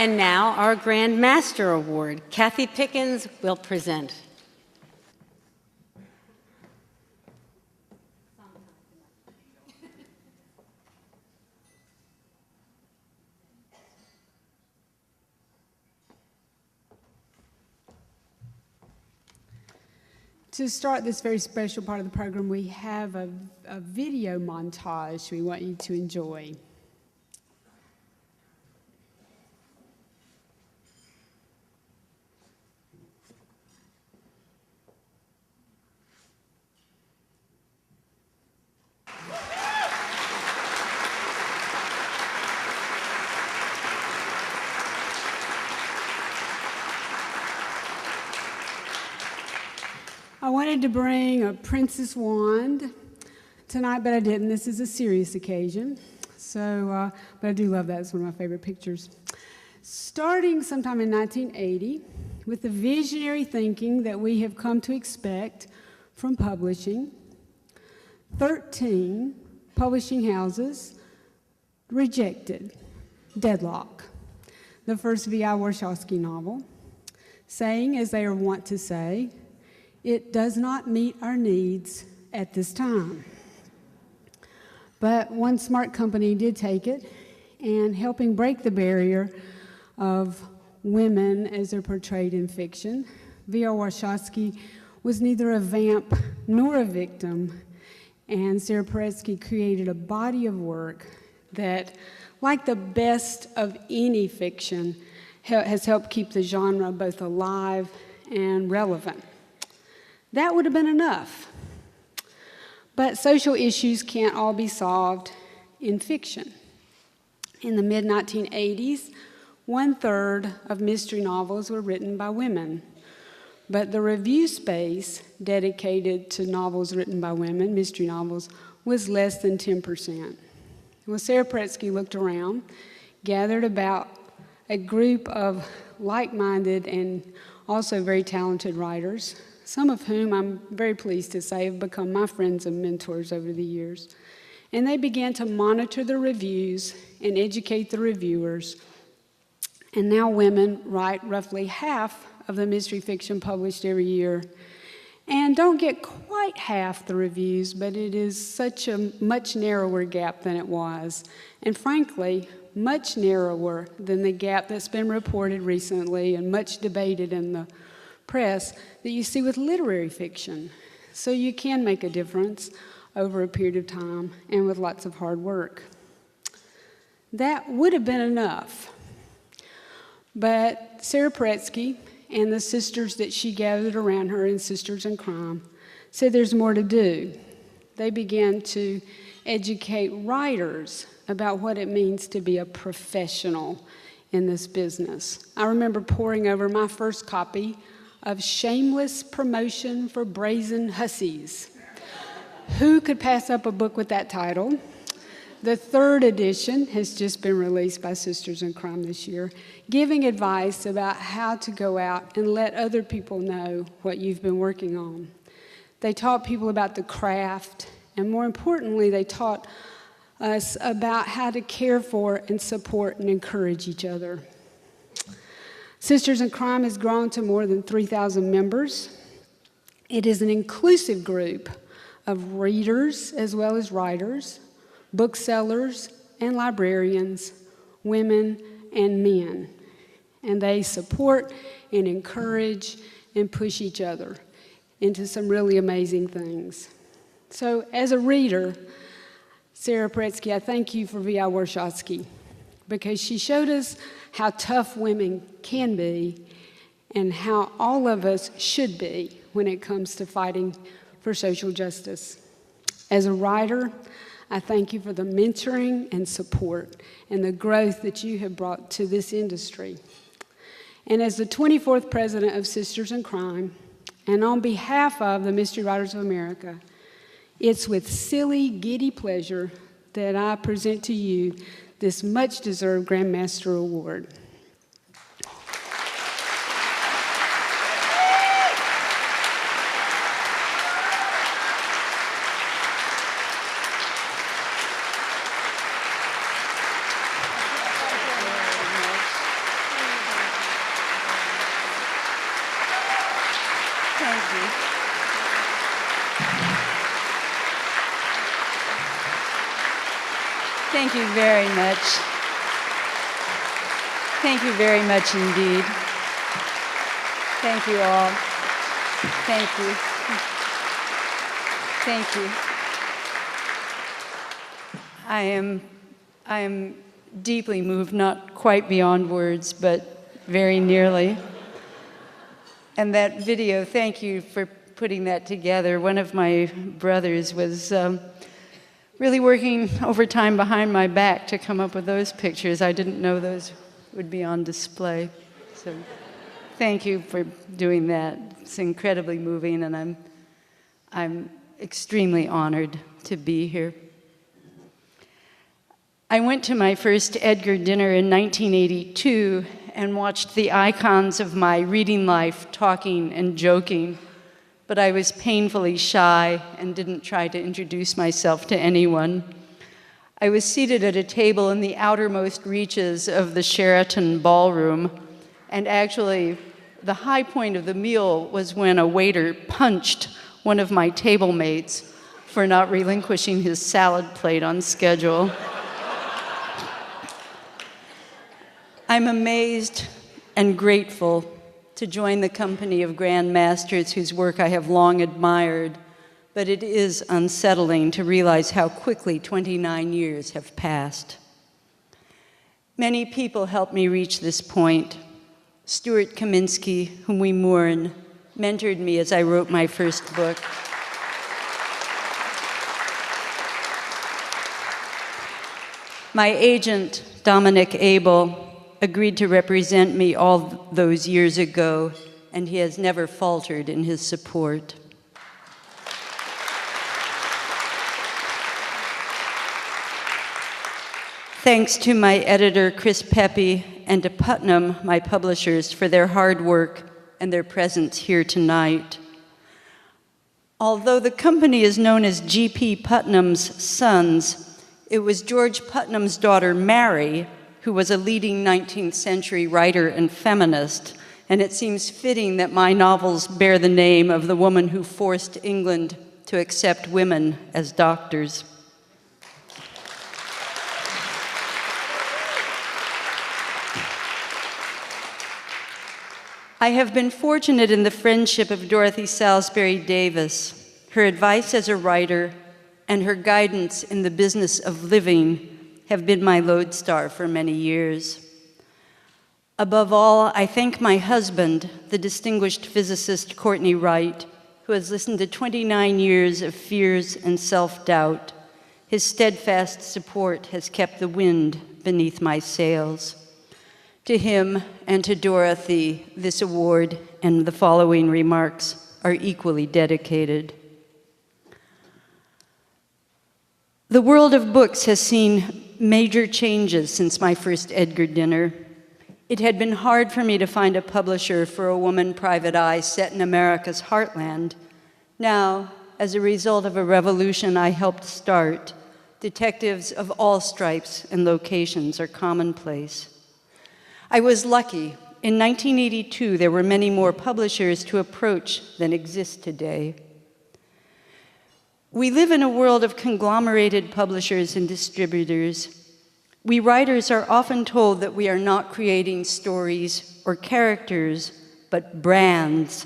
And now our Grand Master Award. Kathy Pickens will present. To start this very special part of the program, we have a video montage we want you to enjoy. I wanted to bring a princess wand tonight, but I didn't. This is a serious occasion. But I do love that. It's one of my favorite pictures. Starting sometime in 1980, with the visionary thinking that we have come to expect from publishing, 13 publishing houses rejected Deadlock, the first V.I. Warshawski novel, saying, as they are wont to say, "It does not meet our needs at this time." But one smart company did take it, and helping break the barrier of women as they're portrayed in fiction, V.R. Warshawski was neither a vamp nor a victim, and Sara Paretsky created a body of work that, like the best of any fiction, has helped keep the genre both alive and relevant. That would have been enough. But social issues can't all be solved in fiction. In the mid-1980s, 1/3 of mystery novels were written by women. But the review space dedicated to novels written by women, mystery novels, was less than 10%. Well, Sara Paretsky looked around, gathered about a group of like-minded and also very talented writers, some of whom I'm very pleased to say have become my friends and mentors over the years. And they began to monitor the reviews and educate the reviewers. And now women write roughly half of the mystery fiction published every year, and don't get quite half the reviews, but it is such a much narrower gap than it was. And frankly, much narrower than the gap that's been reported recently and much debated in the press that you see with literary fiction. So you can make a difference over a period of time and with lots of hard work. That would have been enough. But Sara Paretsky and the sisters that she gathered around her in Sisters in Crime said there's more to do. They began to educate writers about what it means to be a professional in this business. I remember poring over my first copy of Shameless Promotion for Brazen Hussies. Who could pass up a book with that title? The 3rd edition has just been released by Sisters in Crime this year, giving advice about how to go out and let other people know what you've been working on. They taught people about the craft, and more importantly, they taught us about how to care for and support and encourage each other. Sisters in Crime has grown to more than 3,000 members. It is an inclusive group of readers as well as writers, booksellers and librarians, women and men. And they support and encourage and push each other into some really amazing things. So as a reader, Sara Paretsky, I thank you for V.I. Warshawski, because she showed us how tough women can be and how all of us should be when it comes to fighting for social justice. As a writer, I thank you for the mentoring and support and the growth that you have brought to this industry. And as the 24th president of Sisters in Crime, and on behalf of the Mystery Writers of America, it's with silly, giddy pleasure that I present to you this much-deserved Grand Master Award. you. Thank you very much. Thank you very much indeed. Thank you all. Thank you. Thank you. I am deeply moved, not quite beyond words, but very nearly. And that video, thank you for putting that together. One of my brothers was really working overtime behind my back to come up with those pictures. I didn't know those would be on display. So thank you for doing that. It's incredibly moving, and I'm extremely honored to be here. I went to my first Edgar dinner in 1982 and watched the icons of my reading life talking and joking, but I was painfully shy and didn't try to introduce myself to anyone. I was seated at a table in the outermost reaches of the Sheraton ballroom, and actually the high point of the meal was when a waiter punched one of my table mates for not relinquishing his salad plate on schedule. I'm amazed and grateful to join the company of Grand Masters whose work I have long admired, but it is unsettling to realize how quickly 29 years have passed. Many people helped me reach this point. Stuart Kaminsky, whom we mourn, mentored me as I wrote my first book. My agent, Dominic Abel, agreed to represent me all those years ago, and he has never faltered in his support. Thanks to my editor, Chris Pepe, and to Putnam, my publishers, for their hard work and their presence here tonight. Although the company is known as G.P. Putnam's Sons, it was George Putnam's daughter, Mary, who was a leading 19th century writer and feminist, and it seems fitting that my novels bear the name of the woman who forced England to accept women as doctors. I have been fortunate in the friendship of Dorothy Salisbury Davis. Her advice as a writer and her guidance in the business of living have been my lodestar for many years. Above all, I thank my husband, the distinguished physicist Courtney Wright, who has listened to 29 years of fears and self-doubt. His steadfast support has kept the wind beneath my sails. To him and to Dorothy, this award and the following remarks are equally dedicated. The world of books has seen major changes since my first Edgar dinner. It had been hard for me to find a publisher for a woman private eye set in America's heartland. Now, as a result of a revolution I helped start, detectives of all stripes and locations are commonplace. I was lucky. In 1982, there were many more publishers to approach than exist today. We live in a world of conglomerated publishers and distributors. We writers are often told that we are not creating stories or characters, but brands,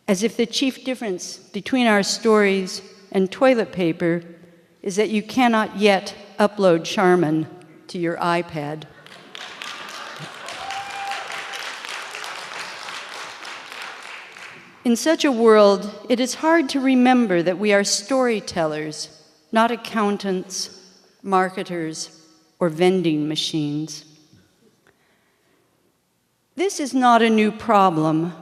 as if the chief difference between our stories and toilet paper is that you cannot yet upload Charmin to your iPad. In such a world, it is hard to remember that we are storytellers, not accountants, marketers, or vending machines. This is not a new problem.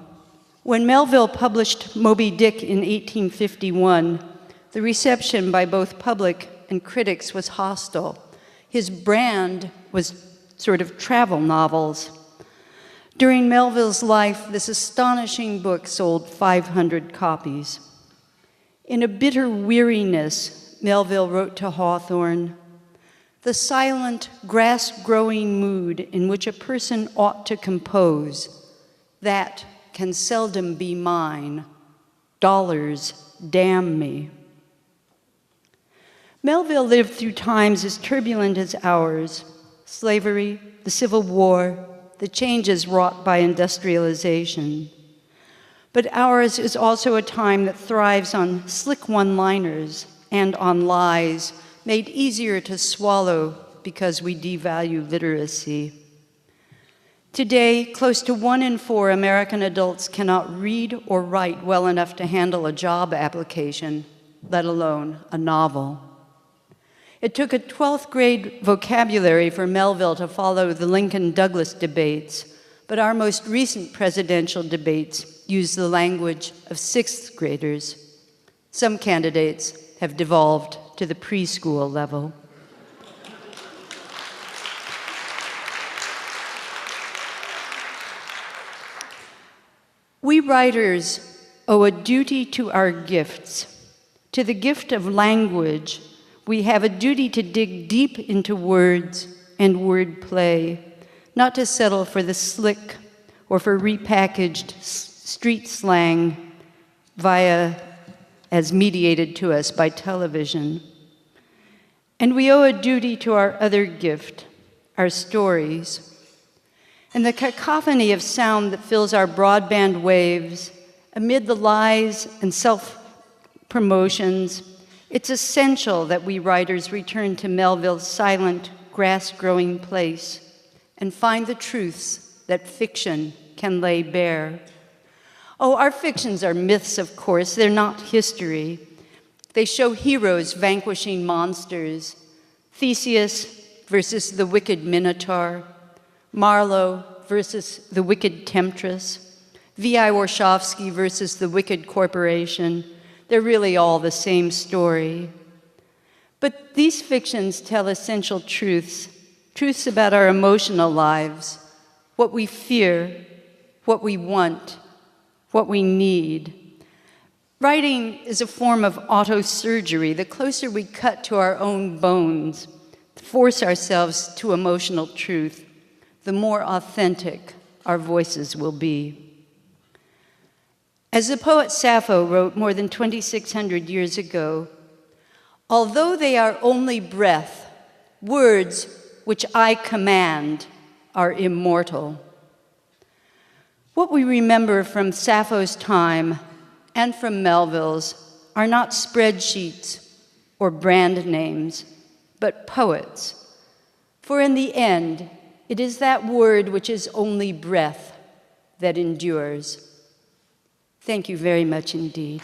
When Melville published Moby Dick in 1851, the reception by both public and critics was hostile. His brand was sort of travel novels. During Melville's life, this astonishing book sold 500 copies. In a bitter weariness, Melville wrote to Hawthorne, "The silent, grass-growing mood in which a person ought to compose, that can seldom be mine, Dollars damn me. Melville lived through times as turbulent as ours: slavery, the Civil War, the changes wrought by industrialization. But ours is also a time that thrives on slick one-liners and on lies made easier to swallow because we devalue literacy. Today, close to 1 in 4 American adults cannot read or write well enough to handle a job application, let alone a novel. It took a 12th grade vocabulary for Melville to follow the Lincoln-Douglas debates, but our most recent presidential debates use the language of 6th graders. Some candidates have devolved to the preschool level. We writers owe a duty to our gifts. To the gift of language, we have a duty to dig deep into words and wordplay, not to settle for the slick or for repackaged street slang as mediated to us by television. And we owe a duty to our other gift, our stories. And the cacophony of sound that fills our broadband waves, amid the lies and self-promotions, it's essential that we writers return to Melville's silent, grass-growing place and find the truths that fiction can lay bare. Oh, our fictions are myths, of course. They're not history. They show heroes vanquishing monsters: Theseus versus the wicked Minotaur, Marlowe versus the wicked temptress, V.I. Warshawski versus the wicked corporation. They're really all the same story. But these fictions tell essential truths, truths about our emotional lives, what we fear, what we want, what we need. Writing is a form of autosurgery. The closer we cut to our own bones, to force ourselves to emotional truth, the more authentic our voices will be. As the poet Sappho wrote more than 2,600 years ago, although they are only breath, words which I command are immortal. What we remember from Sappho's time and from Melville's are not spreadsheets or brand names, but poets. For in the end, it is that word which is only breath that endures. Thank you very much indeed.